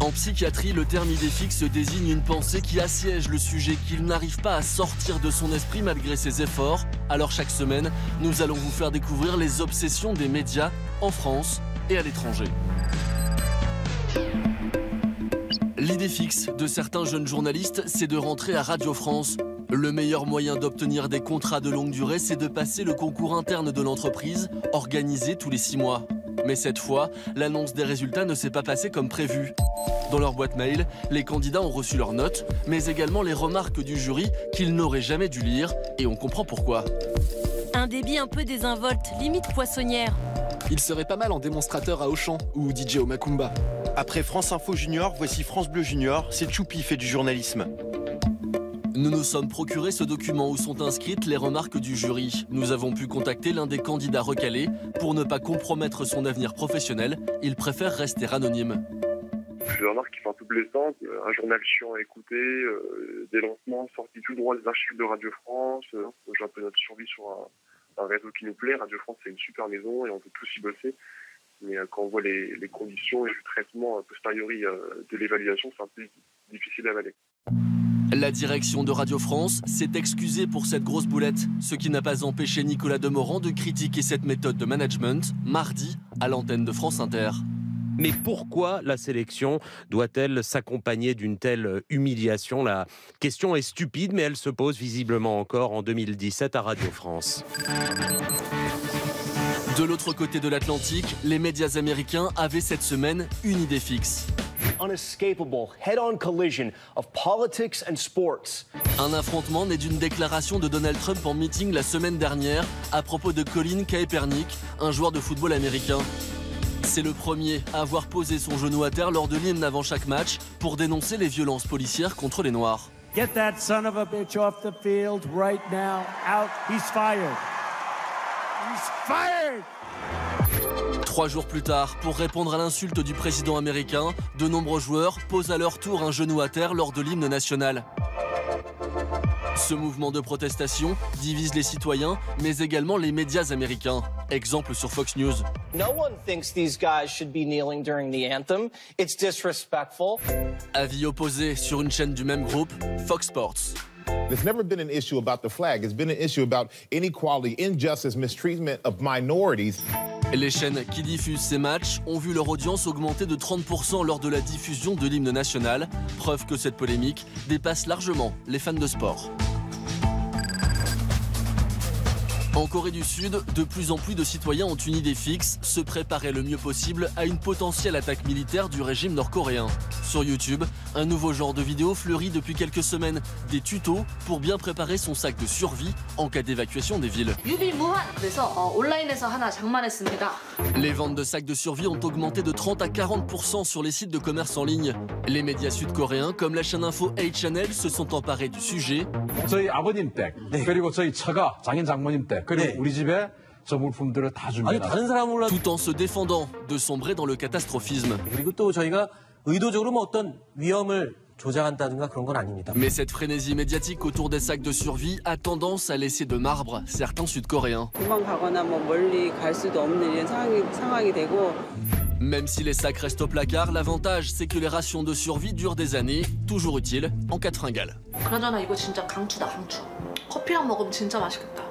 En psychiatrie, le terme idée fixe désigne une pensée qui assiège le sujet, qu'il n'arrive pas à sortir de son esprit malgré ses efforts. Alors chaque semaine, nous allons vous faire découvrir les obsessions des médias en France et à l'étranger. L'idée fixe de certains jeunes journalistes, c'est de rentrer à Radio France. Le meilleur moyen d'obtenir des contrats de longue durée, c'est de passer le concours interne de l'entreprise, organisé tous les 6 mois. Mais cette fois, l'annonce des résultats ne s'est pas passée comme prévu. Dans leur boîte mail, les candidats ont reçu leurs notes, mais également les remarques du jury qu'ils n'auraient jamais dû lire, et on comprend pourquoi. Un débit un peu désinvolte, limite poissonnière. Il serait pas mal en démonstrateur à Auchan ou DJ au Macumba. Après France Info Junior, voici France Bleu Junior, c'est Choupi fait du journalisme. Nous nous sommes procuré ce document où sont inscrites les remarques du jury. Nous avons pu contacter l'un des candidats recalés. Pour ne pas compromettre son avenir professionnel, il préfère rester anonyme. Des remarques qui sont un peu blessantes, un journal chiant à écouter, des lancements sortis tout droit des archives de Radio France. J'ai un peu notre survie sur un réseau qui nous plaît. Radio France, c'est une super maison et on peut tous y bosser. Mais quand on voit les conditions et le traitement a posteriori de l'évaluation, c'est un peu difficile à avaler. La direction de Radio France s'est excusée pour cette grosse boulette, ce qui n'a pas empêché Nicolas Demorand de critiquer cette méthode de management mardi à l'antenne de France Inter. Mais pourquoi la sélection doit-elle s'accompagner d'une telle humiliation? La question est stupide, mais elle se pose visiblement encore en 2017 à Radio France. De l'autre côté de l'Atlantique, les médias américains avaient cette semaine une idée fixe. Unescapable head-on collision of politics and sports. Un affrontement né d'une déclaration de Donald Trump en meeting la semaine dernière à propos de Colin Kaepernick, un joueur de football américain. C'est le premier à avoir posé son genou à terre lors de l'hymne avant chaque match pour dénoncer les violences policières contre les Noirs. Get that son of a bitch off the field right now. Out. He's fired. He's fired. 3 jours plus tard, pour répondre à l'insulte du président américain, de nombreux joueurs posent à leur tour un genou à terre lors de l'hymne national. Ce mouvement de protestation divise les citoyens, mais également les médias américains. Exemple sur Fox News. No one thinks these guys should be kneeling during the anthem. It's disrespectful. Avis opposé sur une chaîne du même groupe, Fox Sports. There's never been an issue about the flag. It's been an issue about inequality, injustice, mistreatment of minorities. Les chaînes qui diffusent ces matchs ont vu leur audience augmenter de 30% lors de la diffusion de l'hymne national. Preuve que cette polémique dépasse largement les fans de sport. En Corée du Sud, de plus en plus de citoyens ont une idée fixe, se préparer le mieux possible à une potentielle attaque militaire du régime nord-coréen. Sur YouTube, un nouveau genre de vidéo fleurit depuis quelques semaines, des tutos pour bien préparer son sac de survie en cas d'évacuation des villes. Les ventes de sacs de survie ont augmenté de 30 à 40% sur les sites de commerce en ligne. Les médias sud-coréens, comme la chaîne info A-Channel, se sont emparés du sujet. 저희 아버님 댁, 그리고 저희 처가, 장인 장모님 댁, 그리고 우리 집에 저 물품들을 다 준비해놨어요. Tout en se défendant de sombrer dans le catastrophisme. 그리고 또 저희가 의도적으로 뭐 어떤 위험을 조장한다든가 그런 건 아닙니다. Mais cette frénésie médiatique autour des sacs de survie a tendance à laisser de marbre certains Sud-Coréens. 도망가거나 뭐 멀리 갈 수도 없는 이런 상황이 되고. Même si les sacs restent au placard, l'avantage c'est que les rations de survie durent des années, toujours utiles en cas de fringale. 그나저나 이거 진짜 강추다, 강추. 커피랑 먹으면 진짜 맛있겠다.